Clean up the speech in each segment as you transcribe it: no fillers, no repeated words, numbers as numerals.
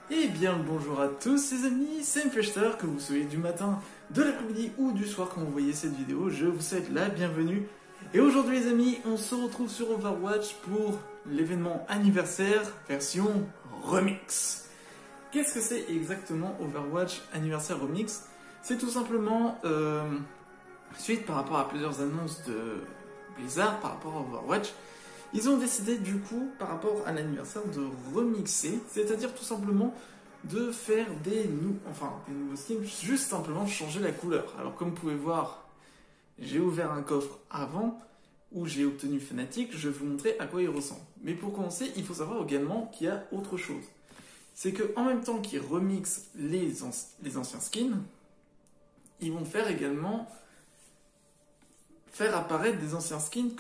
Et bien le bonjour à tous les amis, c'est Mfechter, que vous soyez du matin, de l'après-midi ou du soir quand vous voyez cette vidéo, je vous souhaite la bienvenue. Et aujourd'hui les amis, on se retrouve sur Overwatch pour l'événement anniversaire version remix. Qu'est-ce que c'est exactement Overwatch anniversaire remix? C'est tout simplement suite par rapport à plusieurs annonces de Blizzard par rapport à Overwatch. Ils ont décidé du coup, par rapport à l'anniversaire, de remixer, c'est-à-dire tout simplement de faire des nouveaux skins, juste simplement changer la couleur. Alors comme vous pouvez voir, j'ai ouvert un coffre avant, où j'ai obtenu Fnatic, je vais vous montrer à quoi il ressemble. Mais pour commencer, il faut savoir également qu'il y a autre chose. C'est qu'en même temps qu'ils remixent les anciens skins, ils vont faire également faire apparaître des anciens skins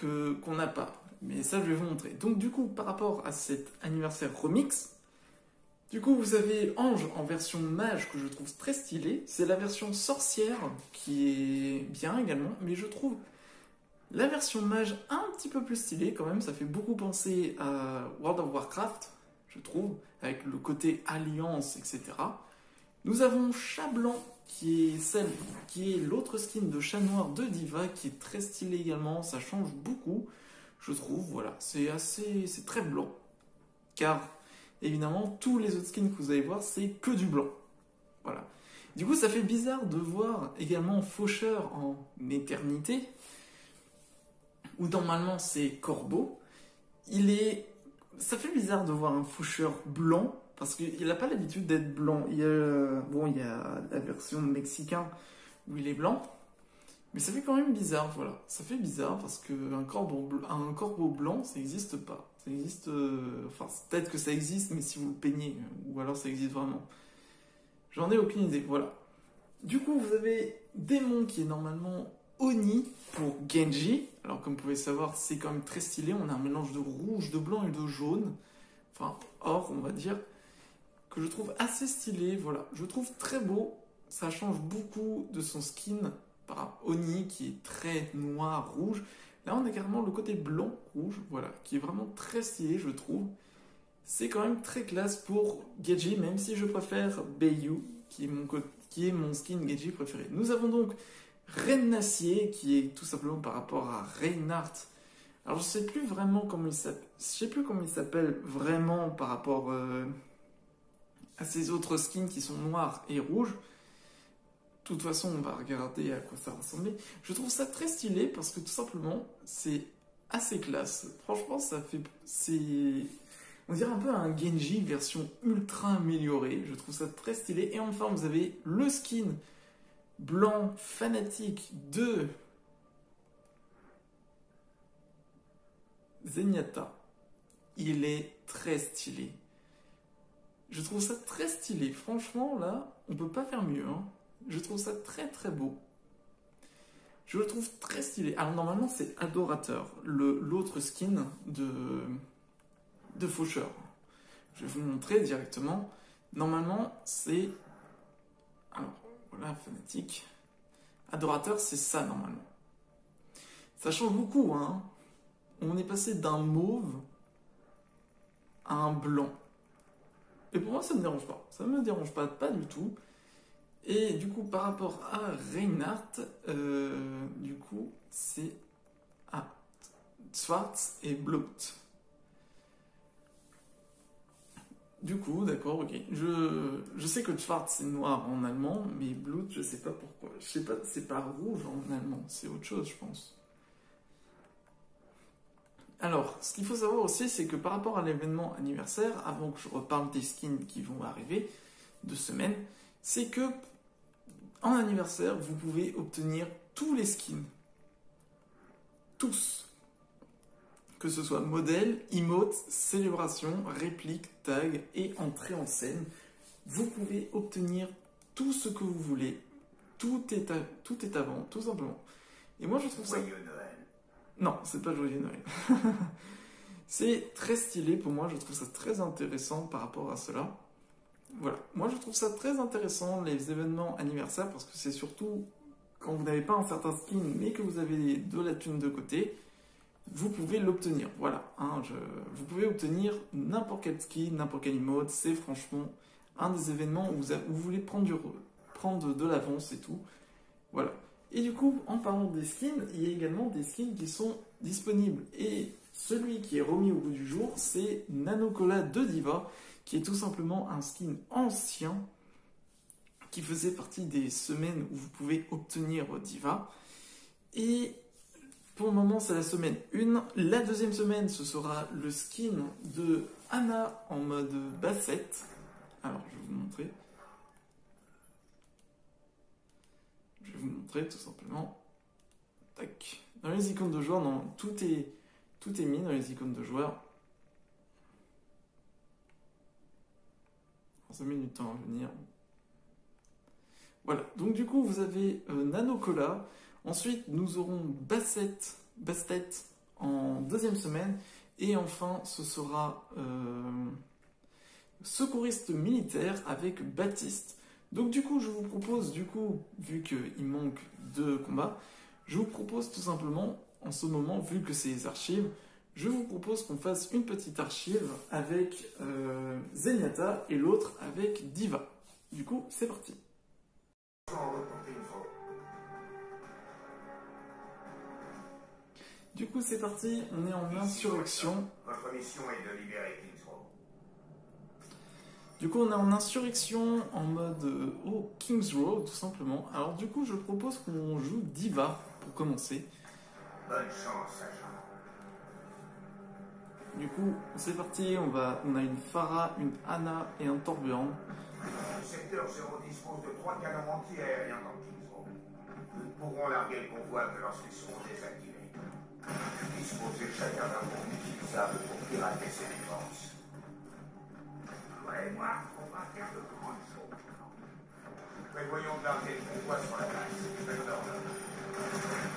qu'on n'a pas. Mais ça, je vais vous montrer. Donc, du coup, par rapport à cet anniversaire remix, du coup, vous avez Ange en version mage que je trouve très stylé. C'est la version sorcière qui est bien également, mais je trouve la version mage un petit peu plus stylée quand même. Ça fait beaucoup penser à World of Warcraft, je trouve, avec le côté alliance, etc. Nous avons Chat Blanc qui est l'autre skin de Chat Noir de D.Va qui est très stylé également. Ça change beaucoup. Je trouve, voilà, c'est très blanc. Car, évidemment, tous les autres skins que vous allez voir, c'est que du blanc. Voilà. Du coup, ça fait bizarre de voir également Faucheur en éternité, où normalement c'est Corbeau. Ça fait bizarre de voir un Faucheur blanc, parce qu'il n'a pas l'habitude d'être blanc. Il y a la version mexicaine où il est blanc. Mais ça fait quand même bizarre, voilà. Ça fait bizarre parce qu'un corbeau blanc, ça n'existe pas. Ça existe. Enfin, peut-être que ça existe, mais si vous le peignez, ou alors ça existe vraiment. J'en ai aucune idée, voilà. Du coup, vous avez Démon qui est normalement Oni pour Genji. Alors, comme vous pouvez savoir, c'est quand même très stylé. On a un mélange de rouge, de blanc et de jaune. Enfin, or, on va dire. Que je trouve assez stylé, voilà. Je trouve très beau. Ça change beaucoup de son skin par Oni qui est très noir, rouge. Là, on a carrément le côté blanc-rouge, voilà, qui est vraiment très stylé, je trouve. C'est quand même très classe pour Genji, même si je préfère Bayu, qui est mon skin Genji préféré. Nous avons donc Reine d'Acier, qui est tout simplement par rapport à Reinhardt. Alors, je sais plus vraiment comment il s'appelle. Je sais plus comment il s'appelle vraiment par rapport à ces autres skins qui sont noirs et rouges. De toute façon, on va regarder à quoi ça ressemblait. Je trouve ça très stylé parce que tout simplement, c'est assez classe. Franchement, on dirait un peu un Genji version ultra améliorée. Je trouve ça très stylé. Et enfin, vous avez le skin blanc fanatique de Zenyatta. Il est très stylé. Je trouve ça très stylé. Franchement, là, on peut pas faire mieux, hein. Je trouve ça très très beau. Je le trouve très stylé. Alors normalement c'est Adorateur, l'autre skin de Faucheur. Je vais vous montrer directement. Normalement c'est... Alors voilà, Fnatic. Adorateur c'est ça normalement. Ça change beaucoup, hein. On est passé d'un mauve à un blanc. Et pour moi ça me dérange pas. Ça me dérange pas du tout. Et du coup, par rapport à Reinhardt, du coup, c'est Schwarz et Blut. Du coup, d'accord, ok. Je sais que Schwarz c'est noir en allemand, mais Blut, je sais pas pourquoi. Je sais pas, c'est pas rouge en allemand, c'est autre chose, je pense. Alors, ce qu'il faut savoir aussi, c'est que par rapport à l'événement anniversaire, avant que je reparle des skins qui vont arriver de semaine, c'est que en anniversaire, vous pouvez obtenir tous les skins. Tous. Que ce soit modèle, emote, célébration, réplique, tag et entrée en scène. Vous pouvez obtenir tout ce que vous voulez. Tout est à vendre, tout simplement. Et moi, je trouve ça... Joyeux Noël. Non, c'est pas joyeux Noël. C'est très stylé pour moi, je trouve ça très intéressant par rapport à cela. Voilà, moi je trouve ça très intéressant les événements anniversaires parce que c'est surtout quand vous n'avez pas un certain skin mais que vous avez de la thune de côté, vous pouvez l'obtenir. Voilà, hein, vous pouvez obtenir n'importe quel skin, n'importe quel emote, c'est franchement un des événements où vous voulez prendre de l'avance et tout. Voilà. Et du coup, en parlant des skins, il y a également des skins qui sont disponibles. Et celui qui est remis au bout du jour, c'est Nanocola de Diva, qui est tout simplement un skin ancien qui faisait partie des semaines où vous pouvez obtenir Diva. Et pour le moment, c'est la semaine 1. La deuxième semaine, ce sera le skin de Anna en mode bassette. Alors, je vais vous montrer. Je vais vous montrer tout simplement. Tac. Dans les icônes de joueurs, non, tout est mis dans les icônes de joueurs. Ça met du temps à venir. Voilà. Donc du coup, vous avez Nanocola. Ensuite, nous aurons Bastet en deuxième semaine. Et enfin, ce sera secouriste militaire avec Baptiste. Donc du coup, je vous propose, vu qu'il manque de combats, je vous propose tout simplement, en ce moment, vu que c'est les archives, je vous propose qu'on fasse une petite archive avec Zenyatta et l'autre avec Diva. Du coup, c'est parti. Du coup, c'est parti, on est en insurrection. Votre mission est de libérer Kings Row. Du coup, on est en insurrection en mode Kings Row, tout simplement. Alors du coup, je propose qu'on joue Diva pour commencer. Bonne chance, agent. Du coup, c'est parti, on a une Pharah, une Anna et un Torbjörn. Le secteur 0 dispose de 3 canons anti-aériens dans Kings Row. Nous ne pourrons larguer le convoi que lorsqu'ils seront désactivés. Disposez chacun d'un bombe utilisable pour pirater ses défenses. Toi et moi, on va faire de grandes choses. Prévoyons de larguer le convoi sur la base.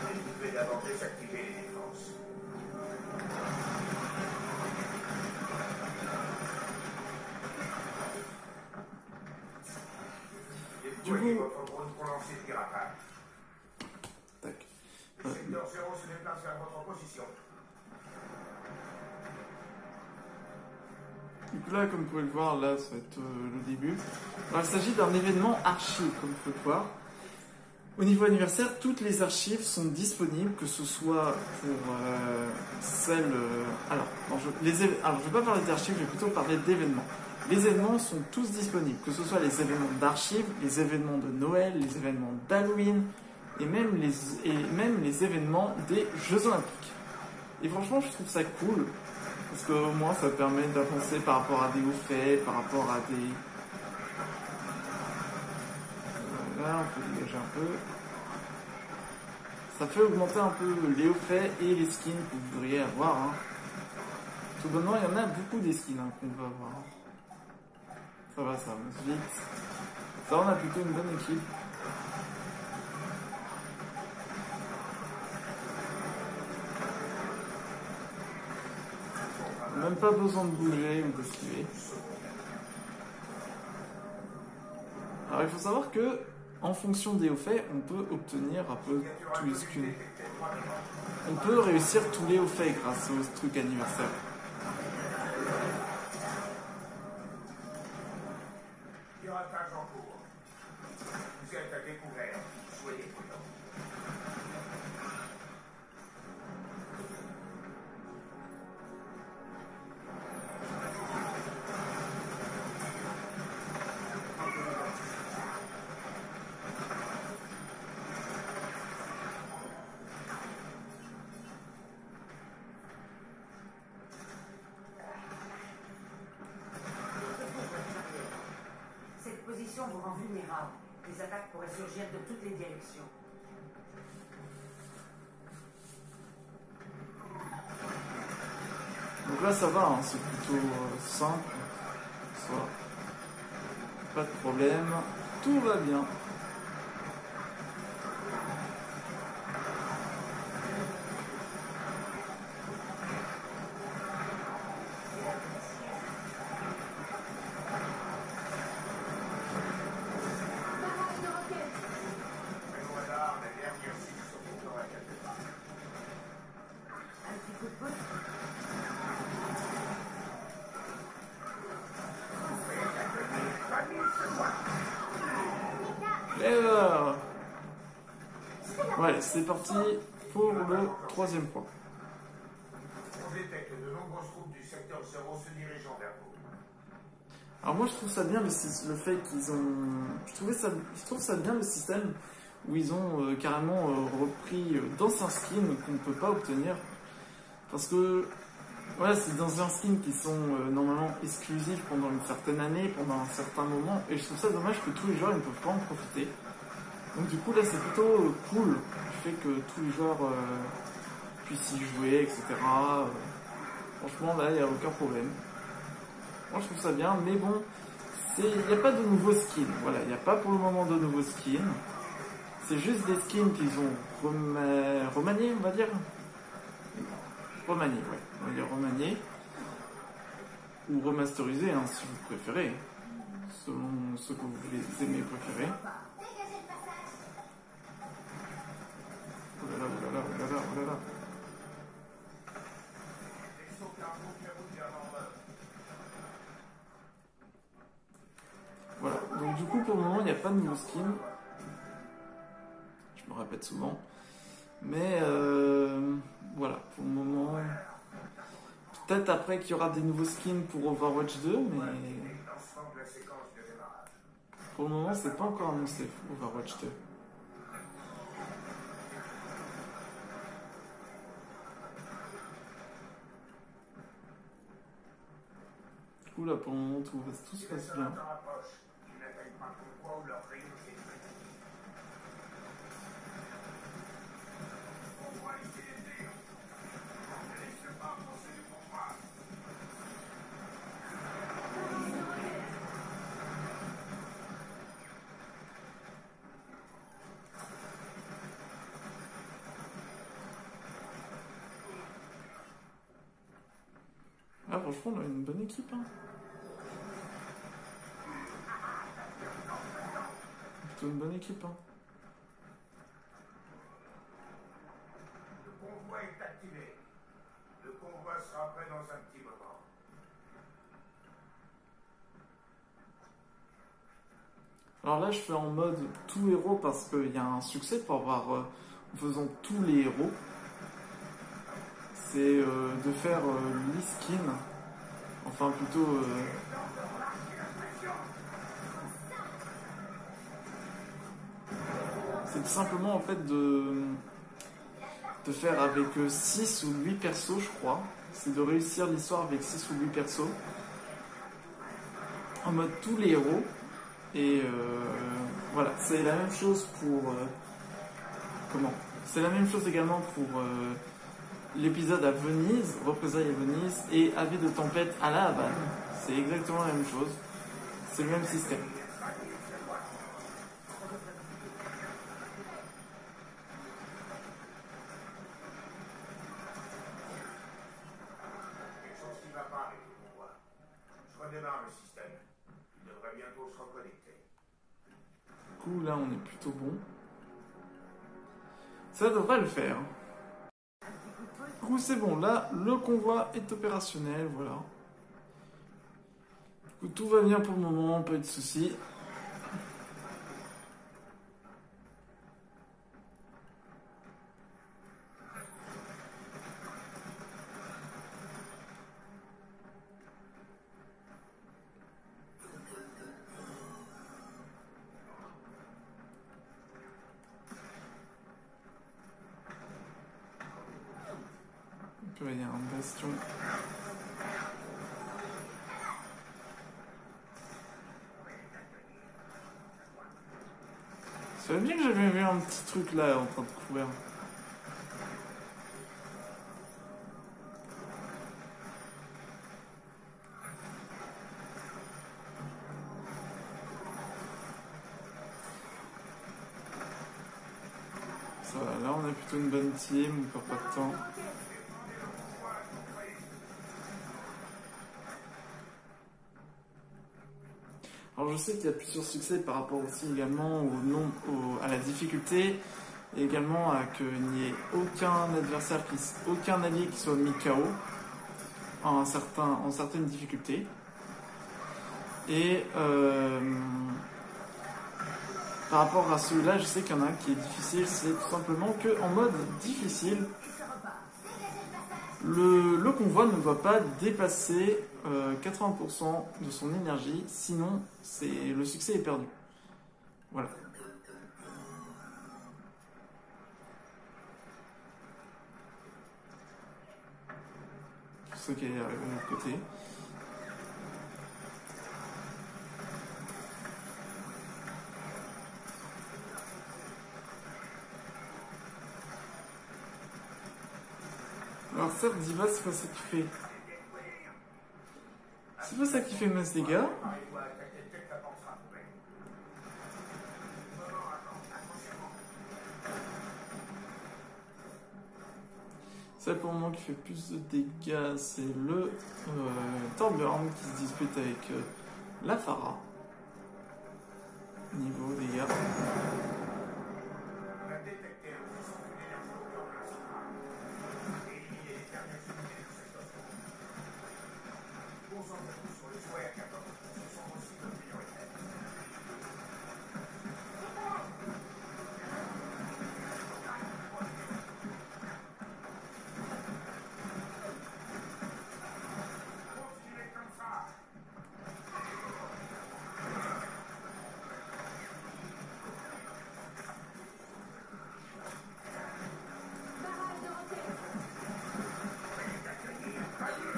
Vous devez d'abord désactiver les défenses. Déployez votre drone pour lancer le piratage. Tac. Le secteur 0 se déplace vers votre position. Donc là, comme vous pouvez le voir, là, ça va être le début. Alors, il s'agit d'un événement archive, comme vous pouvez le voir. Au niveau anniversaire, toutes les archives sont disponibles, que ce soit pour celles... Alors, je ne vais pas parler d'archives, je vais plutôt parler d'événements. Les événements sont tous disponibles, que ce soit les événements d'archives, les événements de Noël, les événements d'Halloween, et même les événements des Jeux Olympiques. Et franchement, je trouve ça cool, parce qu'au moins ça permet d'avancer par rapport à des hauts faits, par rapport à des... Là, on peut dégager un peu. Ça fait augmenter un peu les hauts faits et les skins que vous voudriez avoir. Hein. Tout bonnement, il y en a beaucoup des skins qu'on va avoir. Ça va, ça avance vite. Ça, on a plutôt une bonne équipe. Même pas besoin de bouger ou d'esquiver. Alors il faut savoir que en fonction des hauts faits, on peut obtenir un peu tous les skins. On peut réussir tous les hauts faits grâce au truc anniversaire. Piratage en cours. Vous êtes à découvert. Soyez prudents. Cette position vous rend vulnérable. Les attaques pourraient surgir de toutes les directions. Donc là ça va, hein, c'est plutôt simple. Ça, pas de problème, tout va bien. Un petit coup de pouce. Clever. Ouais, c'est parti pour le troisième point. On détecte de nombreuses troupes du secteur 0 se dirigeant vers vous. Alors moi je trouve ça bien le fait qu'ils ont... Je trouve ça bien le système où ils ont carrément repris d'anciens skins qu'on ne peut pas obtenir. Parce que voilà, c'est dans un skin qui sont normalement exclusifs pendant une certaine année, pendant un certain moment, et je trouve ça dommage que tous les joueurs ne peuvent pas en profiter. Donc du coup là c'est plutôt cool, le fait que tous les joueurs puissent y jouer, etc. Franchement là il n'y a aucun problème. Moi je trouve ça bien, mais bon, il n'y a pas de nouveaux skins, voilà, il n'y a pas pour le moment de nouveaux skins. C'est juste des skins qu'ils ont remaniés, on va dire. Remanié, ouais, on va dire remanié. Ou remasterisé, hein, si vous préférez. Selon ce que vous aimez préférer. Oh là là, oh là là, oh là là, oh là là. Voilà, donc du coup pour le moment il n'y a pas de nouveau skin. Je me répète souvent. Mais voilà, pour le moment... Peut-être après qu'il y aura des nouveaux skins pour Overwatch 2, mais... Pour le moment, c'est pas encore annoncé, Overwatch 2. Du coup, là, pour le moment, tout se passe bien. Ah, franchement, on a une bonne équipe, hein. Plutôt une bonne équipe, hein. Le convoi est activé. Le convoi sera prêt dans un petit moment. Alors là, je fais en mode tout héros parce qu'il y a un succès pour avoir, en faisant tous les héros. C'est de faire l'e-skin. Enfin, plutôt... c'est tout simplement, en fait, de faire avec 6 ou 8 persos, je crois. C'est de réussir l'histoire avec 6 ou 8 persos. En mode tous les héros. Et voilà, c'est la même chose pour... comment ? C'est la même chose également pour l'épisode à Venise, Représailles à Venise, et Avis de tempête à La Havane. C'est exactement la même chose. C'est le même système. Quelque chose qui ne va pas avec le convoi. Je redémarre le système. Il devrait bientôt se reconnecter. Du coup, là, on est plutôt bon. Ça devrait le faire. Du coup, c'est bon. Là, le convoi est opérationnel. Voilà. Du coup, tout va bien pour le moment. Pas de soucis. Il y a un bastion. Ça veut dire que j'avais vu un petit truc là en train de courir. Ça va, là on a plutôt une bonne team, on perd pas de temps. Alors je sais qu'il y a plusieurs succès par rapport aussi également à la difficulté et également à qu'il n'y ait aucun adversaire, aucun allié qui soit mis KO en certaines difficultés. Et Par rapport à celui-là, je sais qu'il y en a un qui est difficile, c'est tout simplement que en mode difficile, le convoi ne doit pas dépasser 80% de son énergie, sinon le succès est perdu. Voilà. Pour ceux qui arrivent de l'autre côté. Alors certes, Diva, c'est pas ça qui fait. C'est pas ça qui fait masse dégâts. Celle pour le moment qui fait plus de dégâts, c'est le Thorburn qui se dispute avec la Pharah. Niveau dégâts.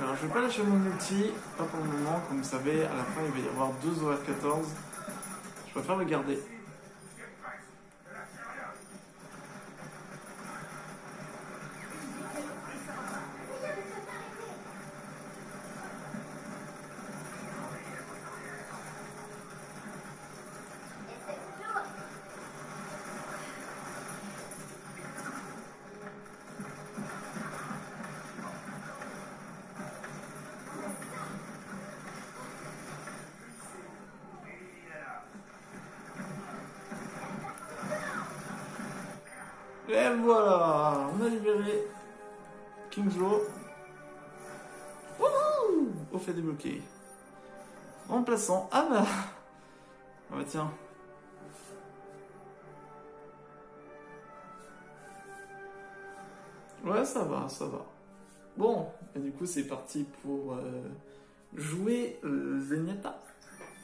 Alors je vais pas lâcher mon ulti, pas pour le moment, comme vous savez, à la fin il va y avoir 2 OR14. Je préfère le garder. Et voilà, on a libéré Kingslow. Wouhou, au fait débloqué. Remplaçant. Ah bah tiens. Ouais, ça va, ça va. Bon, et du coup c'est parti pour jouer Zenyatta.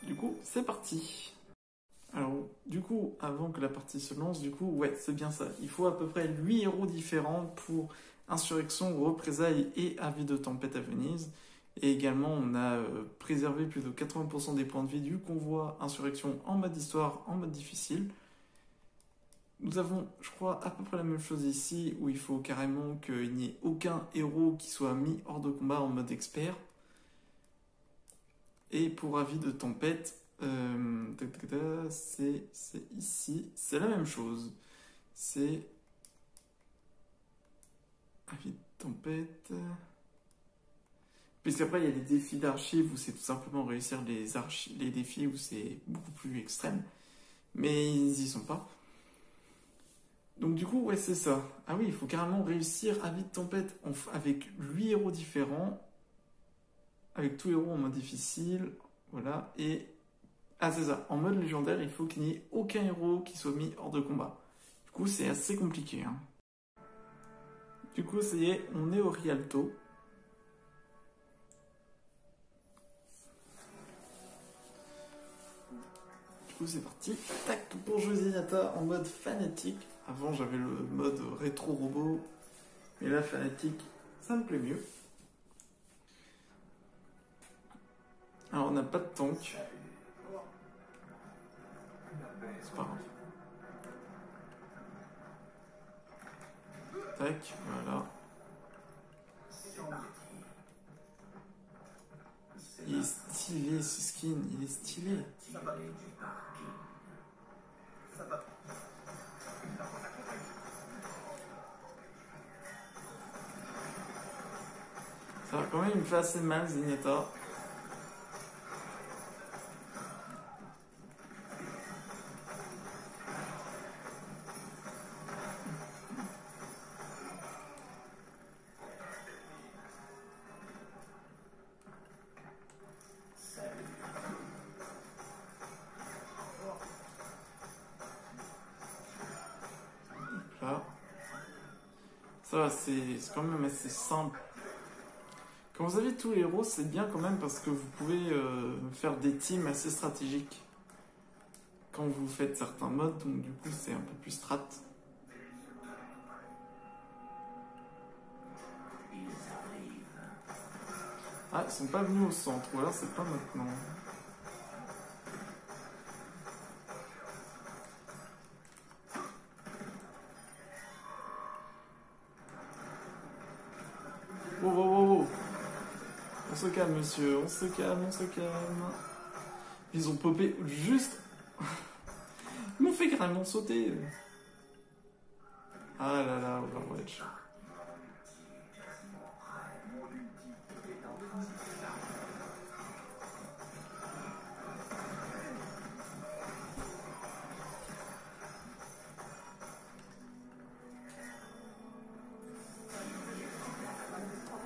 Du coup, c'est parti. Alors, du coup, avant que la partie se lance, du coup, ouais, c'est bien ça. Il faut à peu près 8 héros différents pour Insurrection, Représailles et Avis de Tempête à Venise. Et également, on a préservé plus de 80% des points de vie du convoi Insurrection en mode histoire, en mode difficile. Nous avons, je crois, à peu près la même chose ici, où il faut carrément qu'il n'y ait aucun héros qui soit mis hors de combat en mode expert. Et pour Avis de Tempête, c'est ici, c'est la même chose. C'est Avis de Tempête. Puisqu'après, il y a les défis d'archives où c'est tout simplement réussir les défis où c'est beaucoup plus extrême. Mais ils n'y sont pas. Donc du coup, ouais, c'est ça. Ah oui, il faut carrément réussir Avis de Tempête avec 8 héros différents. Avec tout héros en mode difficile. Voilà. Et... ah, c'est ça. En mode légendaire, il faut qu'il n'y ait aucun héros qui soit mis hors de combat. Du coup, c'est assez compliqué. Hein. Du coup, ça y est, on est au Rialto. Du coup, c'est parti. Tac, pour jouer Zenyatta en mode fanatique. Avant, j'avais le mode rétro-robot. Mais là, fanatique, ça me plaît mieux. Alors, on n'a pas de tank. C'est pas grave. Tac, voilà. Il est stylé ce skin, il est stylé. Ça va quand même, il me fait assez mal, Zenyatta. Ça va, c'est quand même assez simple. Quand vous avez tous les héros, c'est bien quand même parce que vous pouvez faire des teams assez stratégiques quand vous faites certains modes, donc du coup c'est un peu plus strat. Ah, ils sont pas venus au centre, ou alors c'est pas maintenant. Oh, oh, oh, oh. On se calme, monsieur, on se calme, on se calme. Ils ont popé juste... Ils m'ont fait carrément sauter. Ah là là, Overwatch.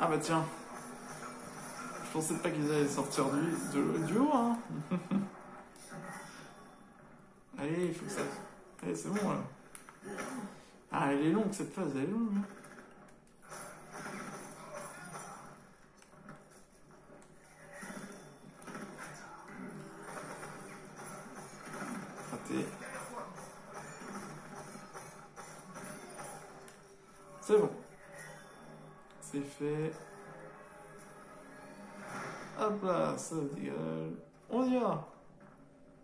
Ah bah tiens. Je pensais pas qu'ils allaient sortir du haut, hein. Allez, il faut que ça... Allez, c'est bon, là. Ah, elle est longue, cette phase, elle est longue. Hein. Raté. C'est bon. C'est fait. Hop là, ça dégage. On y va.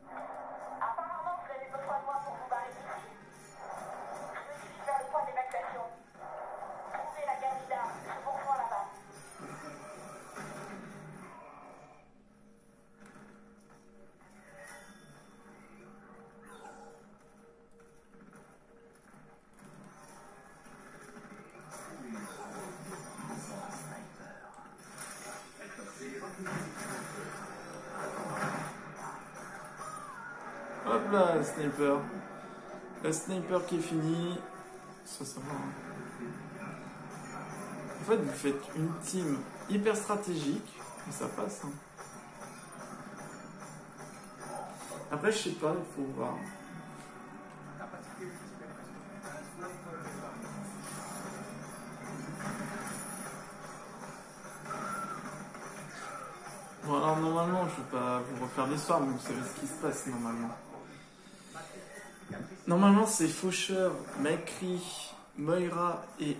Apparemment, vous avez besoin de moi pour vous barrer d'ici. Je me dirige vers le point d'évacuation. Trouvez la Garida. Je vous rejoins là-bas. Hop là, le sniper. Le sniper qui est fini. Ça va. En fait, vous faites une team hyper stratégique. Et ça passe. Hein. Après, je sais pas, il faut voir. Bon, alors normalement, je vais pas vous refaire l'histoire, mais vous savez ce qui se passe normalement. Normalement, c'est Faucheur, Macri, Moira et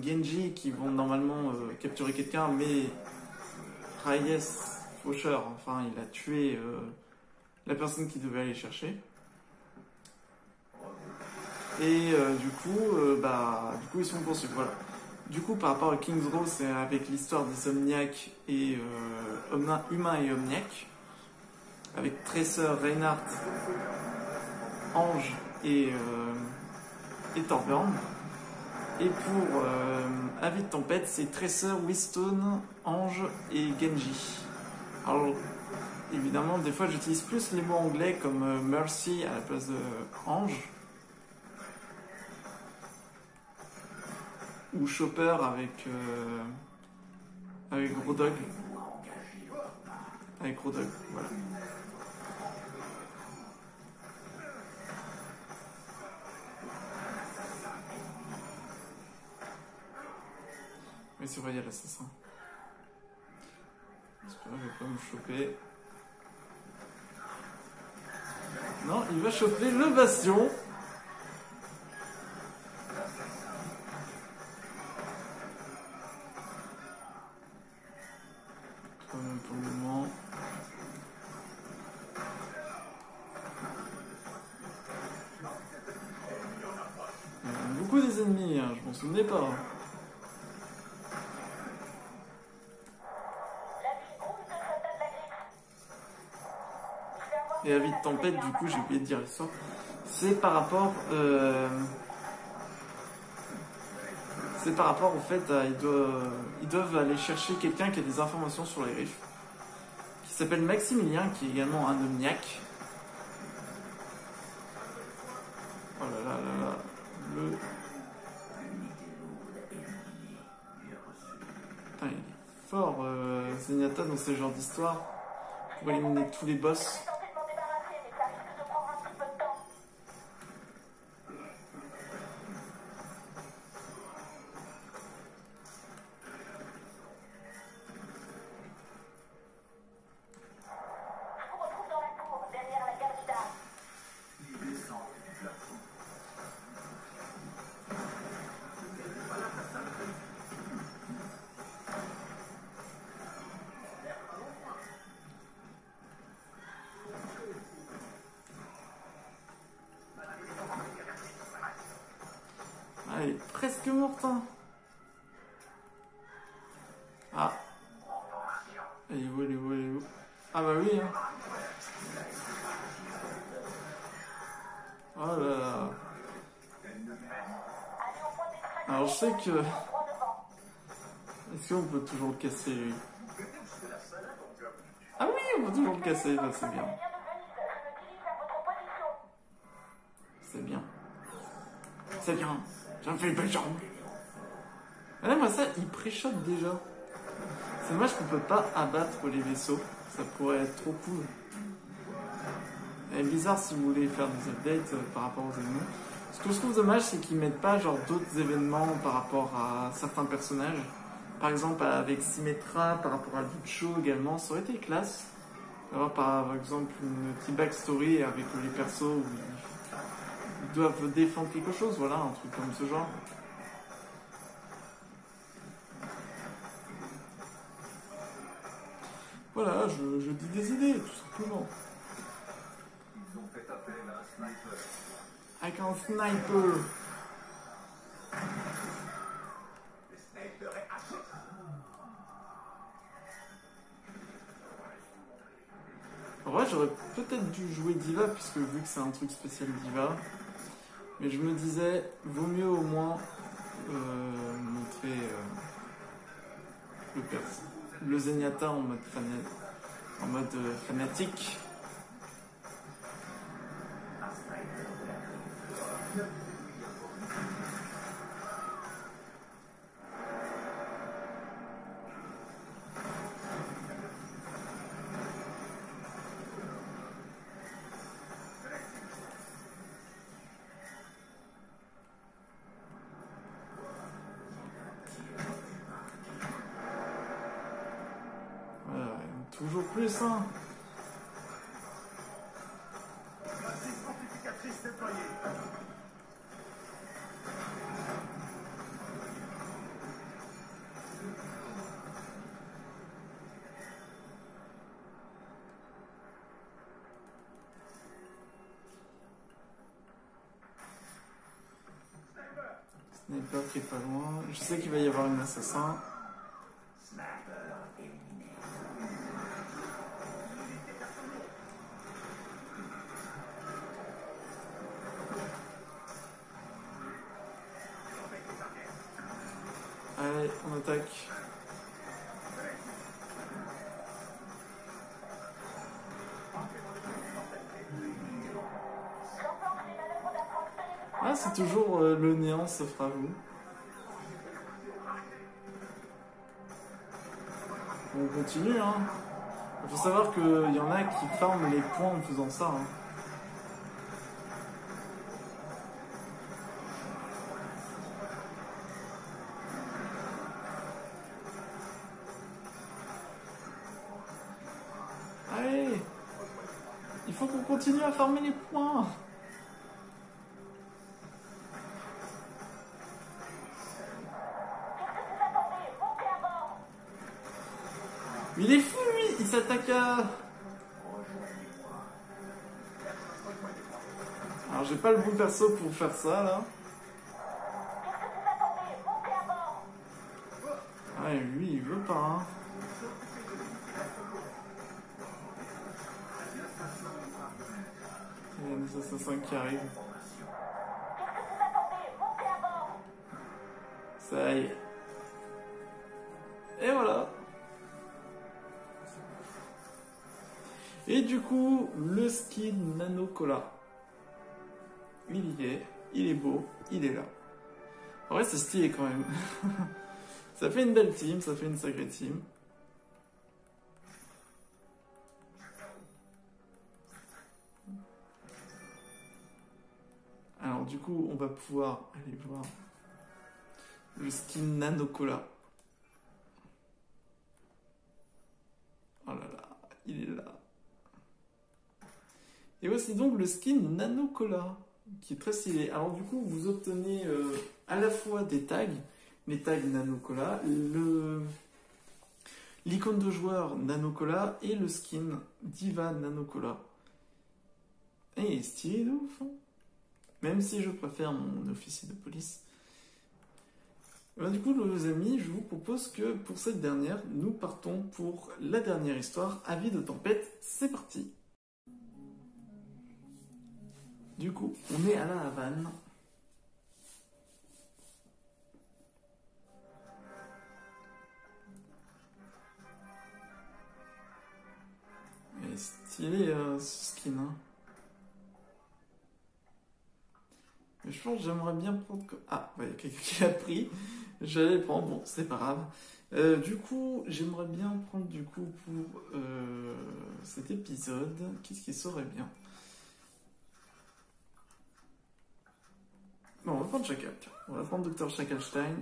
Genji qui vont normalement capturer quelqu'un, mais Reyes, Faucheur, enfin, il a tué la personne qui devait aller chercher. Et du coup, ils sont poursuivis. Voilà. Du coup, par rapport à King's Row, c'est avec l'histoire des Omniacs et Humains et Omniacs, avec Tracer, Reinhardt, Ange et Torbjorn. Et pour Avis de Tempête, c'est Tracer, Wistone, Ange et Genji. Alors, évidemment, des fois j'utilise plus les mots anglais comme Mercy à la place de Ange. Ou Chopper avec Gros Dog. Avec Gros Dog, voilà. Mais c'est vrai, il y a l'assassin. J'espère qu'il va pas me choper. Non, il va choper le bastion. Quand même pour le moment. Il y a beaucoup des ennemis, hein, je m'en souvenais pas. Hein. Et Avis de Tempête, du coup, j'ai oublié de dire l'histoire. C'est par rapport au fait à, ils doivent aller chercher quelqu'un qui a des informations sur les riffs, qui s'appelle Maximilien, qui est également un omniac. Oh là là là là, le... Putain, il est fort Zenyatta dans ce genre d'histoire pour éliminer tous les boss. presque morte. Hein. Ah. Elle est où, elle est où, elle est où? Ah bah oui, hein. Oh là là. Alors je sais que... Est-ce qu'on peut toujours le casser, lui? Ah oui, on peut toujours le casser, là, c'est bien. C'est bien. C'est bien. Ça me fait une belle jambe. Ah, moi, ça, il préchote déjà. C'est dommage qu'on peut pas abattre les vaisseaux. Ça pourrait être trop cool. Et bizarre si vous voulez faire des updates par rapport aux événements. Ce que je trouve dommage, c'est qu'ils mettent pas genre d'autres événements par rapport à certains personnages. Par exemple, avec Symmetra, par rapport à Lucho également, ça aurait été classe. D'avoir par exemple une petite backstory avec les persos où ils doivent défendre quelque chose, voilà, un truc comme ce genre. Voilà, je dis des idées, tout simplement. Ils ont fait appel à un sniper. Avec un sniper. Le sniper est haché. En vrai, j'aurais peut-être dû jouer Diva, puisque vu que c'est un truc spécial Diva. Mais je me disais, vaut mieux au moins montrer le Zenyatta en mode, fanatique. Toujours plus, hein. Matrice fortificatrice déployée. Sniper qui est pas loin. Je sais qu'il va y avoir un assassin. Allez, on attaque. Ah, c'est toujours le néant s'offre à vous. On continue, hein. Il faut savoir qu'il y en a qui farment les points en faisant ça, hein. Allez! Il faut qu'on continue à farmer les points! Mais il est fou, lui! Il s'attaque à... Alors, j'ai pas le bon perso pour faire ça, là. Ouais, lui, il veut pas, hein. Il y a des assassins qui arrivent. Ça y est. Et voilà. Et du coup, le skin Nano Cola. Il y est beau, il est là. En vrai, c'est stylé quand même. Ça fait une belle team, ça fait une sacrée team. Alors du coup, on va pouvoir aller voir le skin Nano Cola. Oh là là, il est là. Et voici donc le skin Nano Cola, qui est très stylé. Alors du coup, vous obtenez à la fois des tags, les tags Nano Cola, l'icône de joueur Nano Cola et le skin Diva Nano Cola. Et il est stylé de ouf, hein. Même si je préfère mon officier de police. Ben, du coup, les amis, je vous propose que pour cette dernière, nous partons pour la dernière histoire, Avis de tempête. C'est parti. Du coup, on est à la Havane. Et stylé ce skin, hein. Mais je pense que j'aimerais bien prendre... Ah, il y a quelqu'un qui l'a pris. J'allais le prendre, bon, c'est pas grave. Du coup, j'aimerais bien prendre du coup pour cet épisode, qu'est-ce qui serait bien? Bon, on va prendre Chacal. On va prendre Dr. Chacalstein.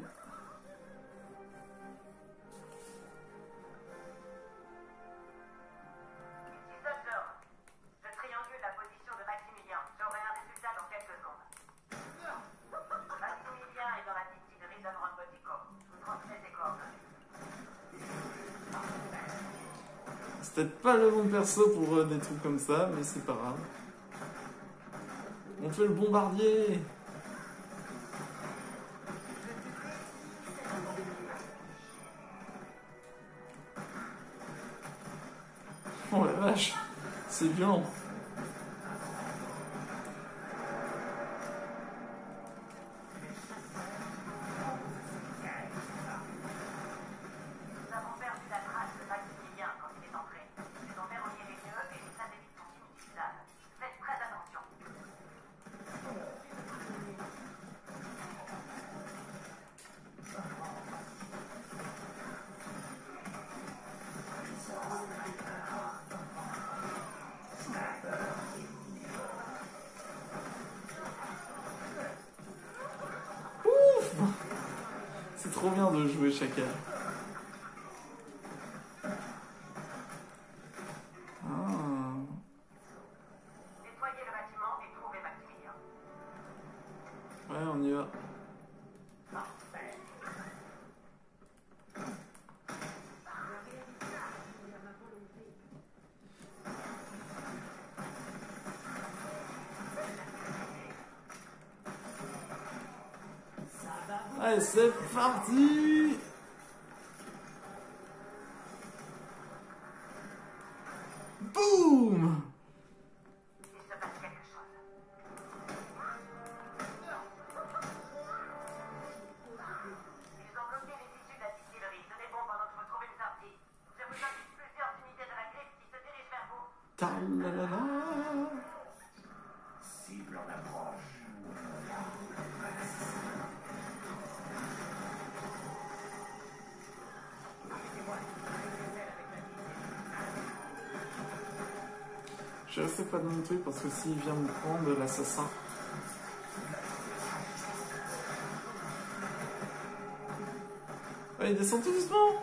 Je triangule la position de Maximilien. J'aurai un résultat dans quelques secondes. Maximilien est dans la city de Reason Robotico. Je vous transmets ses coordonnées. C'est peut-être pas le bon perso pour des trucs comme ça, mais c'est pas grave. On fait le bombardier. Oh la vache, c'est violent. Nous avons perdu la trace de Maximilien quand il est entré. Ils ont verrouillé les yeux et les satellites sont inutilisables. Faites très attention. C'est trop bien de jouer Chacal. Ah. Nettoyez le bâtiment et trouvez Maximilien. Ouais, on y va. Allez, c'est parti! Boum! Il se passe quelque chose. Ils ont bloqué les issues de la distillerie. Tenez bon pendant que vous trouvez une sortie. Je vous indique plusieurs unités de la crypte qui se dirigent vers vous. Ta-la-la-la. Cible en approche. Je reste pas dans mon truc parce que s'il vient me prendre l'assassin. Allez, descend tout doucement!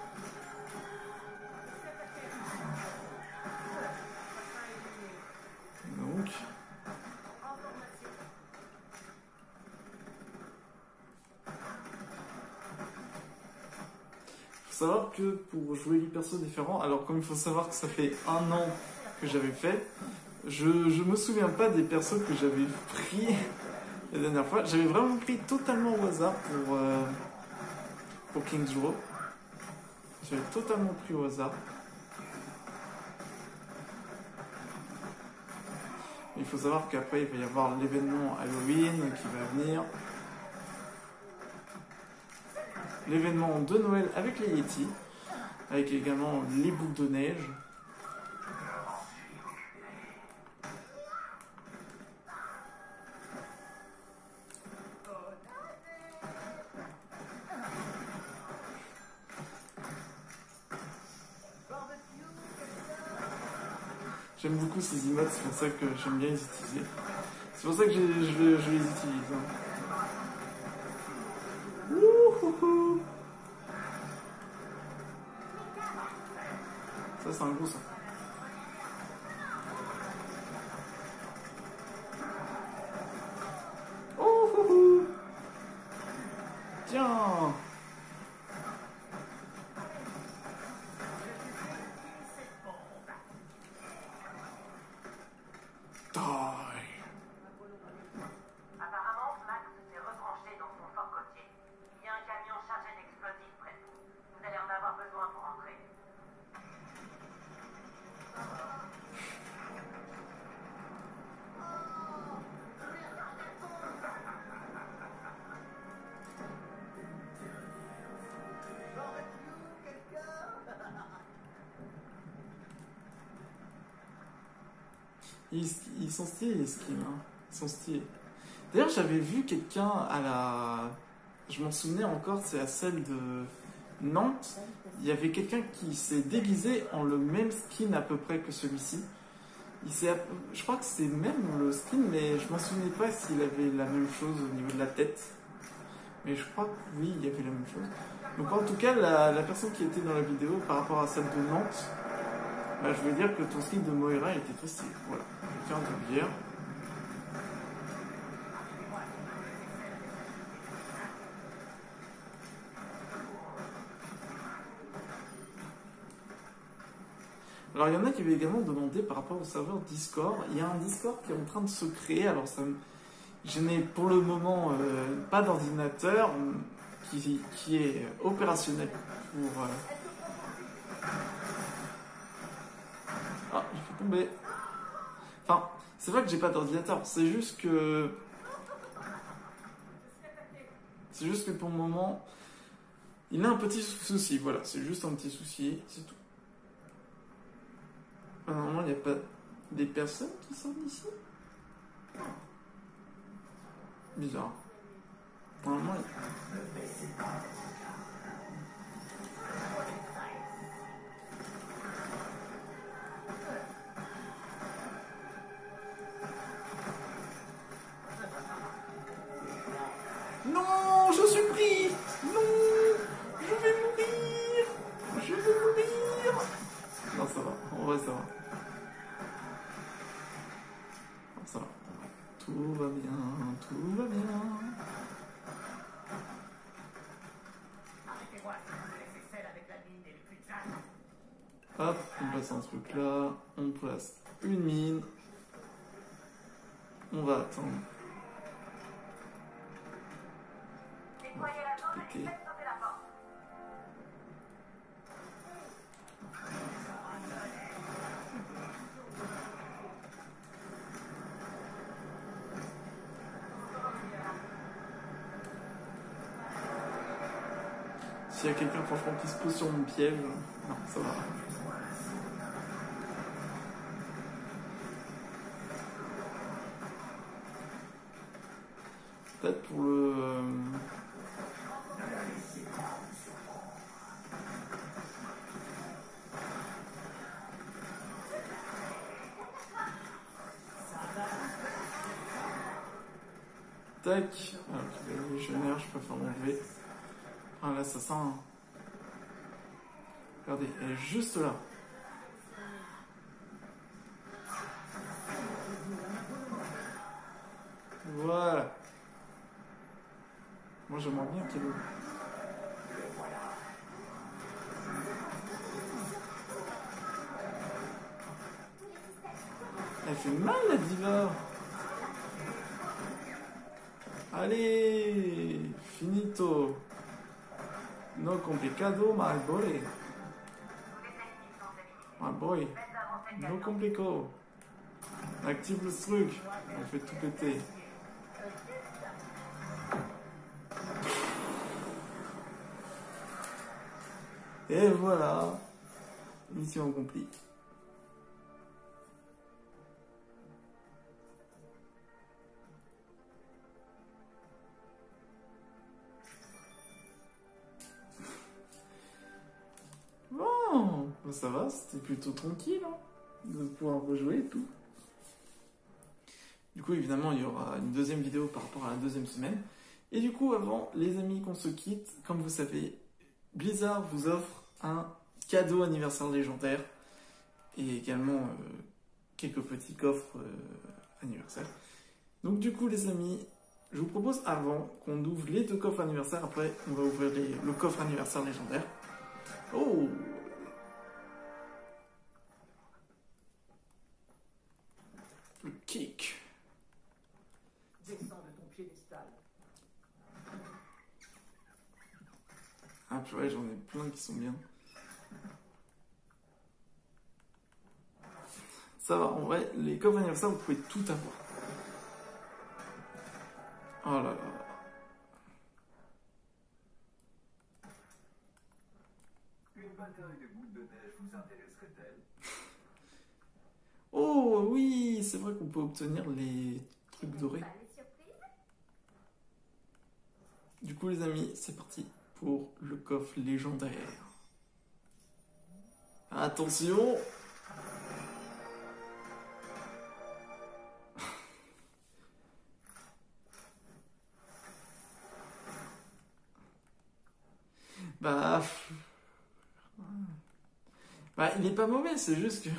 Donc. Faut savoir que pour jouer les persos différents, alors comme il faut savoir que ça fait 1 an que j'avais fait, je me souviens pas des persos que j'avais pris la dernière fois. J'avais vraiment pris totalement au hasard pour King's Row. J'avais totalement pris au hasard. Il faut savoir qu'après il va y avoir l'événement Halloween qui va venir. L'événement de Noël avec les Yeti, avec également les boules de neige. J'aime beaucoup ces emotes, c'est pour ça que j'aime bien les utiliser. C'est pour ça que je les utilise. Hein. Wouhouhou. Ça c'est un gros son. Ouhouhou. Tiens. Apparemment, Max s'est rebranché dans son fort côtier. Il y a un camion chargé Ils sont stylés les skins, hein. Ils sont stylés. D'ailleurs, j'avais vu quelqu'un à la... Je m'en souvenais encore, c'est à celle de Nantes. Il y avait quelqu'un qui s'est déguisé en le même skin à peu près que celui-ci. Je crois que c'est même le skin, mais je m'en souvenais pas s'il avait la même chose au niveau de la tête. Mais je crois que oui, il y avait la même chose. Donc en tout cas, la personne qui était dans la vidéo par rapport à celle de Nantes, bah, je veux dire que ton skin de Moira était très stylé. Voilà, je tiens à te le dire. Alors il y en a qui avaient également demandé par rapport au serveur Discord. Il y a un Discord qui est en train de se créer. Alors je n'ai pour le moment pas d'ordinateur qui est opérationnel pour... Ah, j'ai fait tomber. Enfin, c'est vrai que j'ai pas d'ordinateur. C'est juste que pour le moment, il a un petit souci. Voilà, c'est juste un petit souci, c'est tout. Normalement, il n'y a pas des personnes qui sortent d'ici. Bizarre. Normalement, non, je suis pris. Non, je vais mourir. Je vais mourir. Non, ça va. En vrai, ça va. Non, ça va. Tout va bien. Tout va bien. Hop, on place un truc là, on place une mine, on va attendre. Nettoyez la zone et faites sauter la porte. S'il y a quelqu'un franchement qui se pose sur mon piège, non, ça va. Peut-être pour le... Tac. Ah, le légionnaire, je préfère l'enlever. Ah, l'assassin. Regardez, elle est juste là. Voilà. Moi, j'aimerais bien qu'elle... Elle fait mal, la diva. Allez, finito. No complicado, my boy. My boy. No complico. Active le truc. On fait tout péter. Et voilà. Mission accomplie. Bon, ça va, c'était plutôt tranquille hein, de pouvoir rejouer et tout. Du coup, évidemment, il y aura une deuxième vidéo par rapport à la deuxième semaine. Et du coup, avant, les amis, qu'on se quitte, comme vous savez, Blizzard vous offre un cadeau anniversaire légendaire et également quelques petits coffres anniversaires. Donc du coup, les amis, je vous propose avant qu'on ouvre les deux coffres anniversaires. Après, on va ouvrir le coffre anniversaire légendaire. Oh! Le kick. Descends de ton piédestal. Ah purée, j'en ai plein qui sont bien. Ça va, en vrai, les coffres anniversaires, vous pouvez tout avoir. Oh là là. Une bataille de boules de neige vous intéresserait-elle? Oh oui, c'est vrai qu'on peut obtenir les trucs dorés. Pas les surprises? Du coup les amis, c'est parti pour le coffre légendaire. Attention! Bah... Bah, il est pas mauvais, c'est juste que...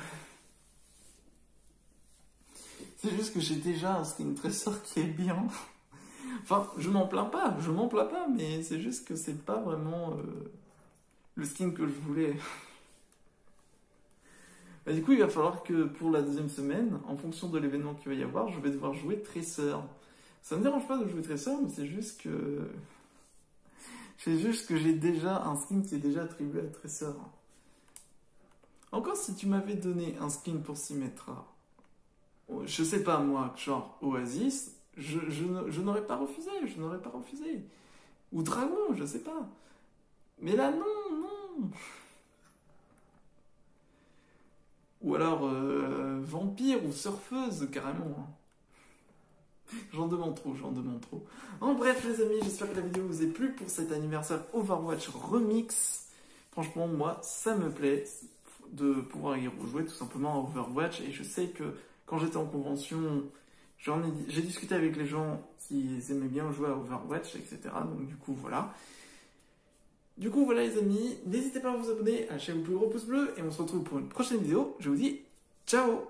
C'est juste que j'ai déjà un skin trésor qui est bien. Enfin, je m'en plains pas, mais c'est juste que c'est pas vraiment le skin que je voulais. Bah, du coup, il va falloir que pour la deuxième semaine, en fonction de l'événement qu'il va y avoir, je vais devoir jouer Tresseur. Ça me dérange pas de jouer Tresseur, mais c'est juste que... j'ai déjà un skin qui est déjà attribué à Tresseur. Encore si tu m'avais donné un skin pour Symmetra, je sais pas moi, genre Oasis, je n'aurais pas refusé, Ou Dragon, je sais pas. Mais là, non. Ou alors Vampire ou Surfeuse, carrément. J'en demande trop. En bref, les amis, j'espère que la vidéo vous a plu pour cet anniversaire Overwatch Remix. Franchement, moi, ça me plaît de pouvoir y rejouer tout simplement à Overwatch. Et je sais que quand j'étais en convention, j'ai discuté avec les gens qui aimaient bien jouer à Overwatch, etc. Donc du coup, voilà. Les amis, n'hésitez pas à vous abonner, à lâcher le plus gros pouce bleu. Et on se retrouve pour une prochaine vidéo. Je vous dis ciao!